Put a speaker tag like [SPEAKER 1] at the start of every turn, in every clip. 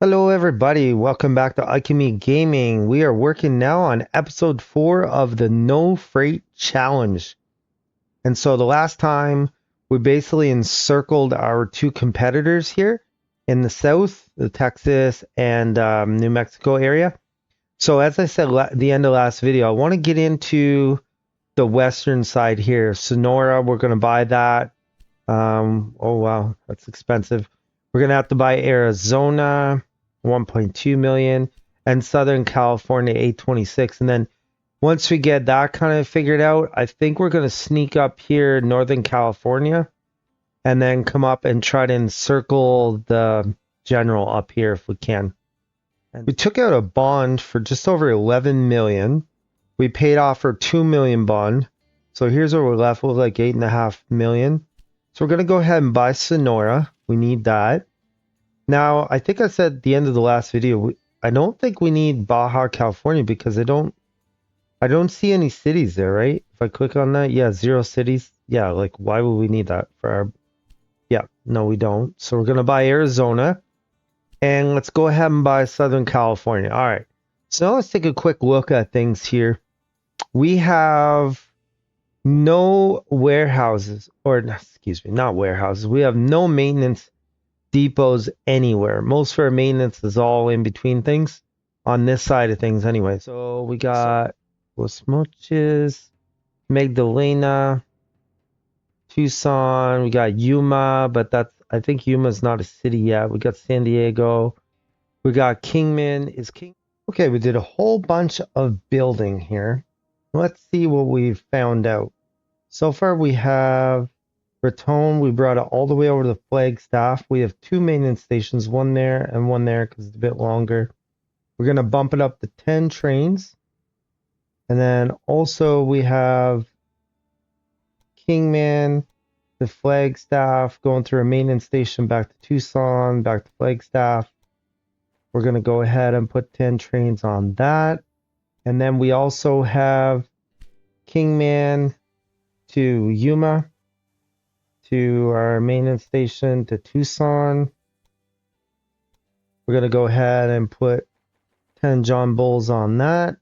[SPEAKER 1] Hello, everybody. Welcome back to Alchemy Gaming. We are working now on episode 4 of the No Freight Challenge. And so the last time we basically encircled our two competitors here in the south, the Texas and New Mexico area. So as I said at the end of last video, I want to get into the western side here. Sonora, we're going to buy that. Oh wow, that's expensive. We're gonna have to buy Arizona, 1.2 million, and Southern California, 826. And then once we get that kind of figured out, I think we're gonna sneak up here, Northern California, and then come up and try to encircle the general up here if we can. And we took out a bond for just over 11 million. We paid off our 2 million bond. So here's what we're left with, like 8.5 million. So we're going to go ahead and buy Sonora. We need that. Now, I think I said at the end of the last video, I don't think we need Baja California because I don't see any cities there, right? If I click on that, yeah, 0 cities. Yeah, like why would we need that for our, yeah, no, we don't. So we're going to buy Arizona and let's go ahead and buy Southern California. All right. So now let's take a quick look at things here. We have no warehouses, or excuse me, not warehouses. We have no maintenance depots anywhere. Most of our maintenance is all in between things on this side of things anyway. So we got Los Mochis, Magdalena, Tucson. We got Yuma, but I think Yuma's not a city yet. We got San Diego. We got Kingman. Is King? Okay, we did a whole bunch of building here. Let's see what we've found out. So far we have Raton. We brought it all the way over to the Flagstaff. We have 2 maintenance stations, one there and one there because it's a bit longer. We're going to bump it up to 10 trains. And then also we have Kingman, the Flagstaff, going through a maintenance station back to Tucson, back to Flagstaff. We're going to go ahead and put 10 trains on that. And then we also have Kingman to Yuma, to our maintenance station to Tucson. We're going to go ahead and put 10 John Bulls on that.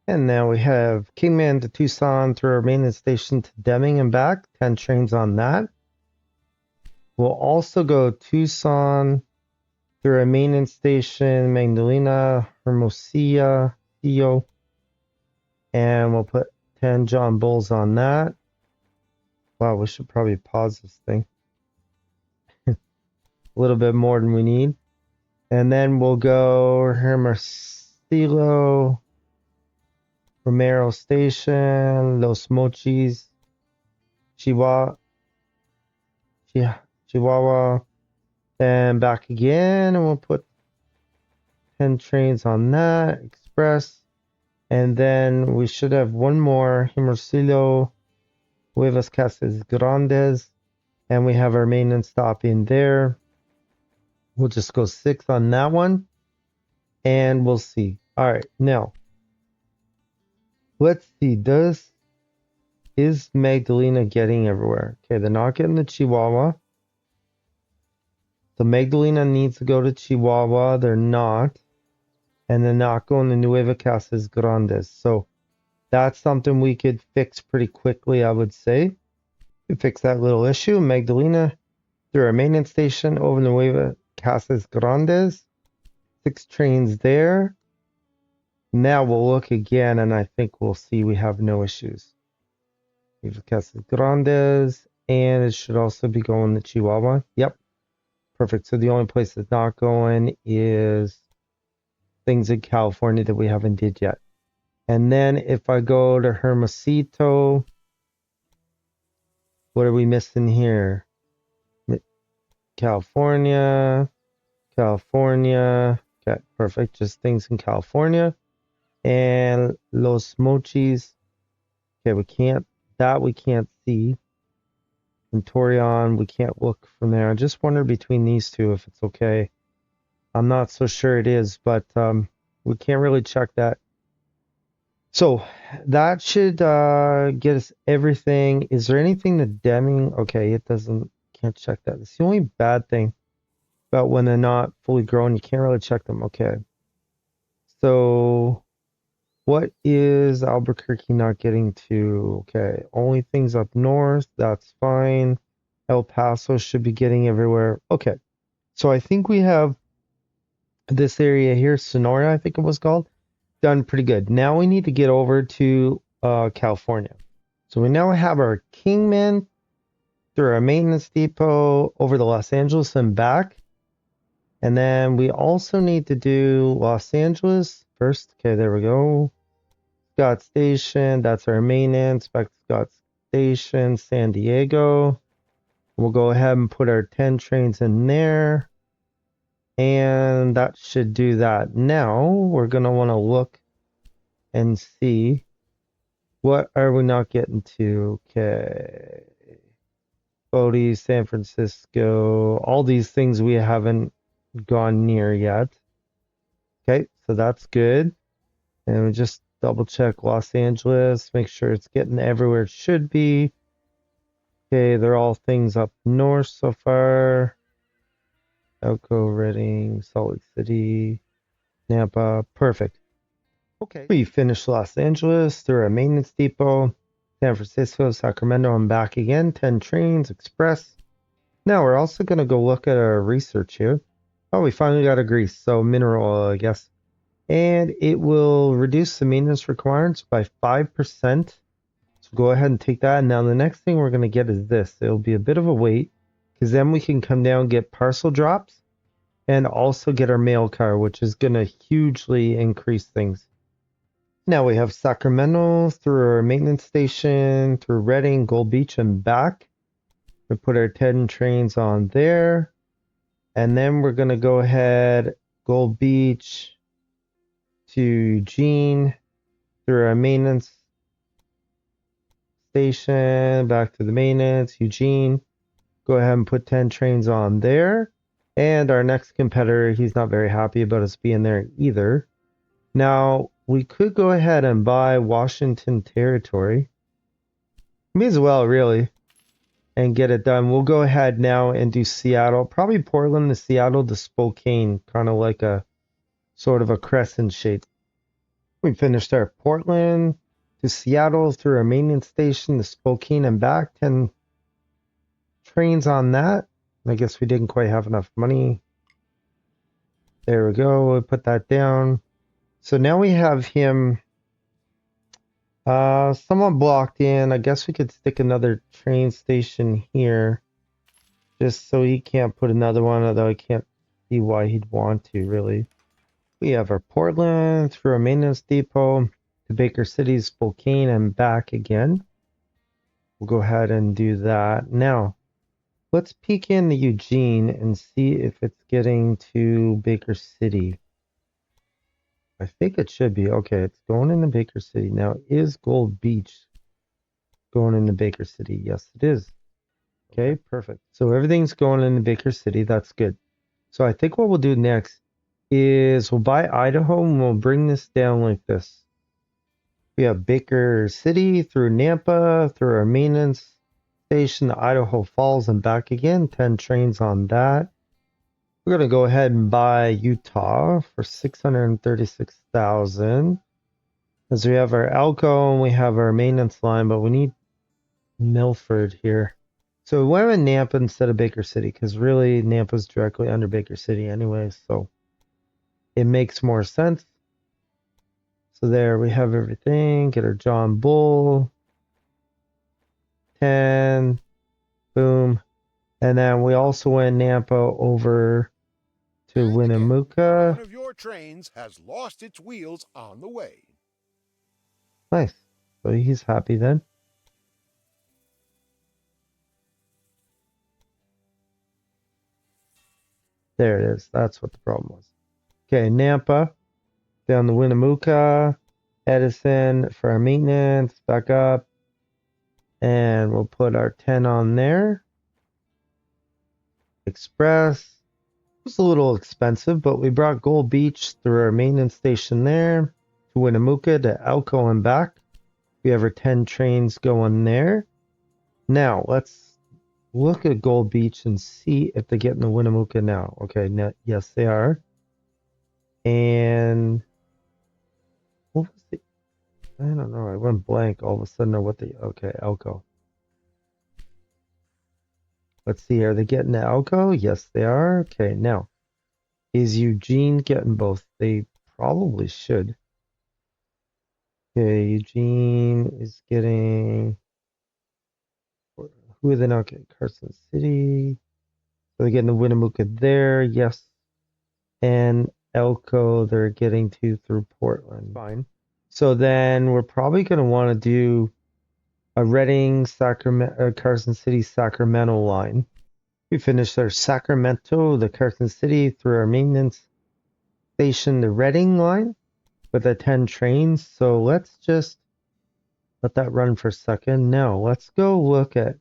[SPEAKER 1] And now we have Kingman to Tucson through our maintenance station to Deming and back. 10 trains on that. We'll also go Tucson through our maintenance station, Magdalena, Hermosillo, Theo. And we'll put 10 John Bulls on that. Wow, we should probably pause this thing. A little bit more than we need. And then we'll go Hermosillo, Romero Station, Los Mochis, Chihuahua, Chihuahua, then back again, and we'll put 10 trains on that, Express. And then we should have one more, Hermosillo, Huevas Casas Grandes, and we have our maintenance stop in there. We'll just go 6 on that one, and we'll see. All right, now, let's see. Is Magdalena getting everywhere? Okay, they're not getting the Chihuahua. So Magdalena needs to go to Chihuahua. They're not. And they're not going to Nueva Casas Grandes. So that's something we could fix pretty quickly, I would say. We fix that little issue. Magdalena through our maintenance station over Nueva Casas Grandes. 6 trains there. Now we'll look again, and I think we'll see we have no issues. Nueva Casas Grandes, and it should also be going to Chihuahua. Yep. Perfect. So the only place that's not going is things in California that we haven't did yet. And then if I go to Hermosillo, what are we missing here? California. Okay, perfect. Just things in California. And Los Mochis. Okay, we can't see. And Torreon, we can't look from there. I just wonder between these two if it's okay. I'm not so sure it is, but we can't really check that. So that should get us everything. Is there anything that Deming? Okay, it doesn't. Can't check that. It's the only bad thing. But when they're not fully grown, you can't really check them. Okay. So what is Albuquerque not getting to? Okay. Only things up north. That's fine. El Paso should be getting everywhere. Okay. So I think we have this area here, Sonora, I think it was called, done pretty good. Now we need to get over to California. So we now have our Kingman through our maintenance depot over to Los Angeles and back. And then we also need to do Los Angeles first. Okay, there we go. Scott Station, that's our maintenance. Back to Scott Station, San Diego. We'll go ahead and put our 10 trains in there. And that should do that. Now we're going to want to look and see what are we not getting to. Okay. Bodie, San Francisco, all these things we haven't gone near yet. Okay, so that's good. And we just double check Los Angeles, make sure it's getting everywhere it should be. Okay, they're all things up north so far. Elko, Redding, Salt Lake City, Nampa, perfect. Okay, we finished Los Angeles through our maintenance depot, San Francisco, Sacramento, and back again. 10 trains, express. Now we're also going to go look at our research here. Oh, we finally got a grease, so mineral oil, I guess. And it will reduce the maintenance requirements by 5%. So go ahead and take that. And now the next thing we're going to get is this. It'll be a bit of a wait, because then we can come down and get parcel drops and also get our mail car, which is going to hugely increase things. Now we have Sacramento through our maintenance station, through Redding, Gold Beach, and back. We put our 10 trains on there. And then we're going to go ahead, Gold Beach to Eugene through our maintenance station, back to the maintenance, Eugene. Go ahead and put 10 trains on there. And our next competitor, he's not very happy about us being there either. Now, we could go ahead and buy Washington Territory. May as well, really, and get it done. We'll go ahead now and do Seattle. Probably Portland to Seattle to Spokane, kind of like a sort of a crescent shape. We finished our Portland to Seattle through our maintenance station to Spokane and back. 10 trains on that. I guess we didn't quite have enough money. There we go. We'll put that down. So now we have him somewhat blocked in. I guess we could stick another train station here just so he can't put another one, although I can't see why he'd want to, really. We have our Portland through our maintenance depot to Baker City, Spokane, and back again. We'll go ahead and do that. Now, let's peek into Eugene and see if it's getting to Baker City. I think it should be. Okay, it's going into Baker City. Now, is Gold Beach going into Baker City? Yes, it is. Okay, perfect. So everything's going into Baker City. That's good. So I think what we'll do next is we'll buy Idaho and we'll bring this down like this. We have Baker City through Nampa, through our maintenance station to Idaho Falls and back again. 10 trains on that. We're going to go ahead and buy Utah for $636,000. As we have our Elko and we have our maintenance line, but we need Milford here. So we went with Nampa instead of Baker City because really Nampa's directly under Baker City anyway, so it makes more sense. So there we have everything. Get our John Bull. 10. Boom. And then we also went Nampa over to Winnemucca.
[SPEAKER 2] One of your trains has lost its wheels on the way.
[SPEAKER 1] Nice. So he's happy then. There it is. That's what the problem was. Okay, Nampa. Down to Winnemucca. Edison for our maintenance. Back up. And we'll put our 10 on there. Express. It was a little expensive, but we brought Gold Beach through our maintenance station there to Winnemucca to Elko and back. We have our 10 trains going there. Now, let's look at Gold Beach and see if they're getting the Winnemucca now. Okay, yes, they are. And what was the? I don't know. I went blank all of a sudden. Or what the? Okay, Elko. Let's see. Are they getting the Elko? Yes, they are. Okay, now is Eugene getting both? They probably should. Okay, Eugene is getting. Who are they not getting? Carson City. So they're getting the Winnemucca there. Yes. And Elko, they're getting to through Portland. Fine. So then we're probably going to want to do a Reading, Sacramento, Carson City, Sacramento line. We finished our Sacramento, the Carson City through our maintenance station, the Reading line with the 10 trains. So let's just let that run for a second. Now let's go look at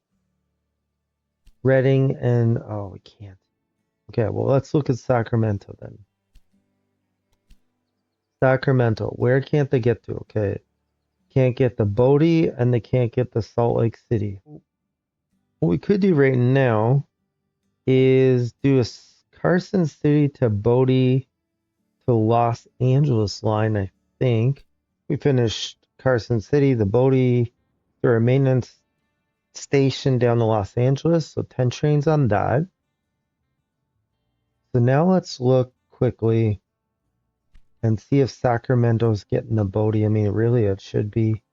[SPEAKER 1] Reading and, oh, we can't. Okay, well, let's look at Sacramento then. Sacramento, where can't they get to? Okay, can't get the Bodie and they can't get the Salt Lake City. What we could do right now is do a Carson City to Bodie to Los Angeles line, I think. We finished Carson City, the Bodie, through our maintenance station down to Los Angeles, so 10 trains on that. So now let's look quickly and see if Sacramento's getting the Bodie. I mean, really, it should be.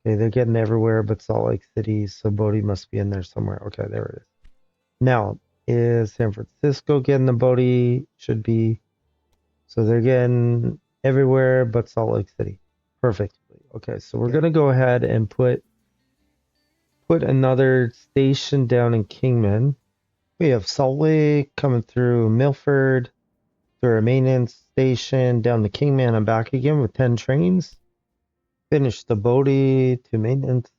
[SPEAKER 1] Okay, they're getting everywhere but Salt Lake City, so Bodie must be in there somewhere. Okay, there it is. Now, is San Francisco getting the Bodie? Should be. So they're getting everywhere but Salt Lake City. Perfectly. Okay, so we're gonna go ahead and put another station down in Kingman. We have Salt Lake coming through Milford, through a maintenance station down to Kingman and back again with 10 trains. Finish the Bodie to maintenance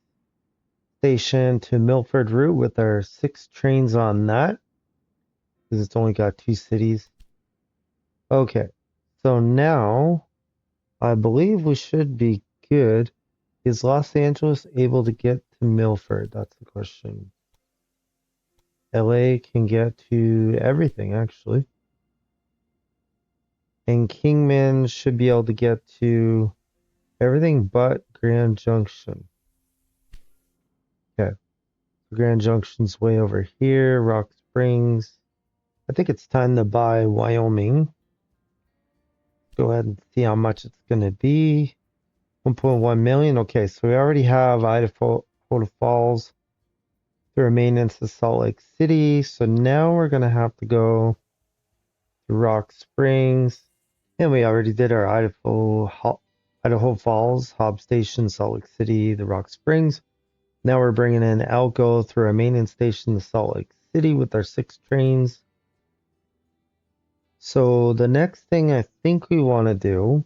[SPEAKER 1] station to Milford route with our 6 trains on that, because it's only got 2 cities. Okay, so now I believe we should be good. Is Los Angeles able to get to Milford? That's the question. LA can get to everything, actually. And Kingman should be able to get to everything but Grand Junction. Okay. Grand Junction's way over here. Rock Springs. I think it's time to buy Wyoming. Go ahead and see how much it's going to be. 1.1 million. Okay, so we already have Idaho Falls through maintenance to Salt Lake City. So now we're going to have to go to Rock Springs. And we already did our Idaho Falls, Hobb Station, Salt Lake City, the Rock Springs. Now we're bringing in Elko through our maintenance station to Salt Lake City with our 6 trains. So the next thing I think we want to do,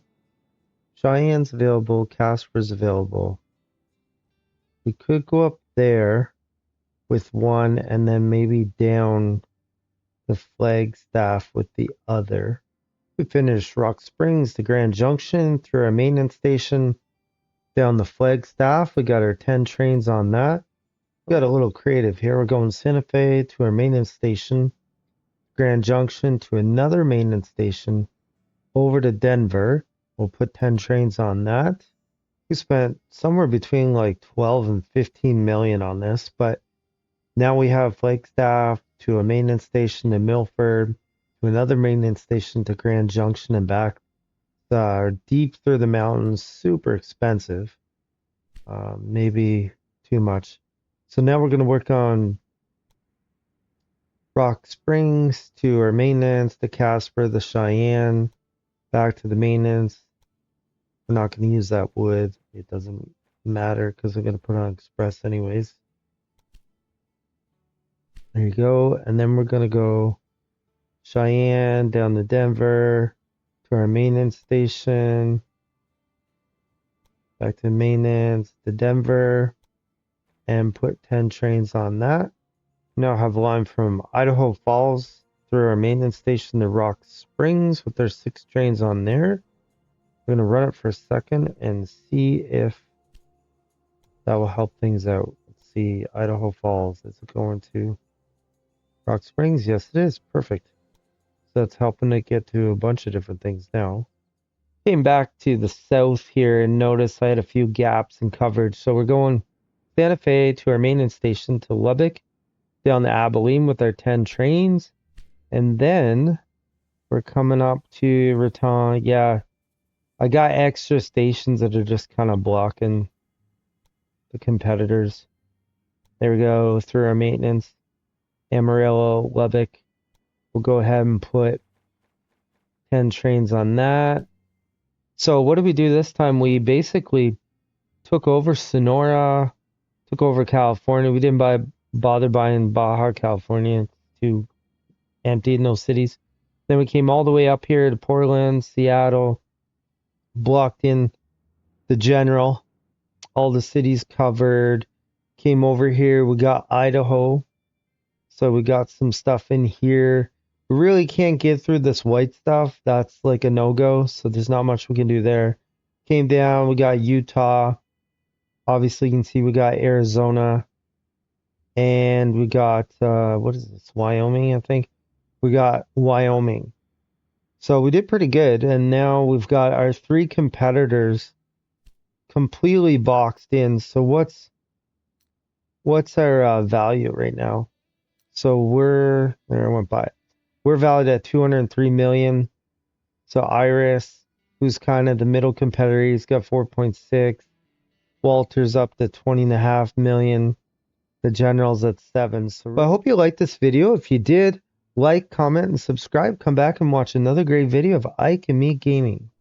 [SPEAKER 1] Cheyenne's available, Casper's available. We could go up there with one and then maybe down the Flagstaff with the other. We finished Rock Springs to Grand Junction through our maintenance station down the Flagstaff. We got our 10 trains on that. We got a little creative here. We're going Santa Fe to our maintenance station, Grand Junction to another maintenance station, over to Denver. We'll put 10 trains on that. We spent somewhere between like 12 and 15 million on this, but now we have Flagstaff to a maintenance station in Milford, to another maintenance station to Grand Junction and back. Deep through the mountains, super expensive. Maybe too much. So now we're going to work on Rock Springs to our maintenance, the Casper, the Cheyenne, back to the maintenance. We're not going to use that wood. It doesn't matter because we're going to put on Express anyways. There you go. And then we're going to go Cheyenne down to Denver to our maintenance station. Back to maintenance to Denver and put 10 trains on that. Now have a line from Idaho Falls through our maintenance station to Rock Springs with their 6 trains on there. We're going to run it for a second and see if that will help things out. Let's see. Idaho Falls. Is it going to Rock Springs? Yes, it is. Perfect. So that's helping it get to a bunch of different things now. Came back to the south here and noticed I had a few gaps in coverage. So we're going Santa Fe to our maintenance station to Lubbock, down to Abilene with our 10 trains. And then we're coming up to Raton. Yeah, I got extra stations that are just kind of blocking the competitors. There we go, through our maintenance. Amarillo, Lubbock. We'll go ahead and put 10 trains on that. So what did we do this time? We basically took over Sonora, took over California. We didn't bother buying Baja California. It's too empty in those cities. Then we came all the way up here to Portland, Seattle, blocked in the general, all the cities covered. Came over here, we got Idaho. So we got some stuff in here. We really can't get through this white stuff. That's like a no-go. So there's not much we can do there. Came down, we got Utah. Obviously, you can see we got Arizona. And we got, what is this? Wyoming, I think. We got Wyoming. So we did pretty good. And now we've got our 3 competitors completely boxed in. So what's our value right now? So there I went by it. We're valued at 203 million. So Iris, who's kind of the middle competitor, he's got 4.6. Walter's up to 20.5 million. The general's at 7. So I hope you liked this video. If you did, like, comment, and subscribe. Come back and watch another great video of Ike and Me Gaming.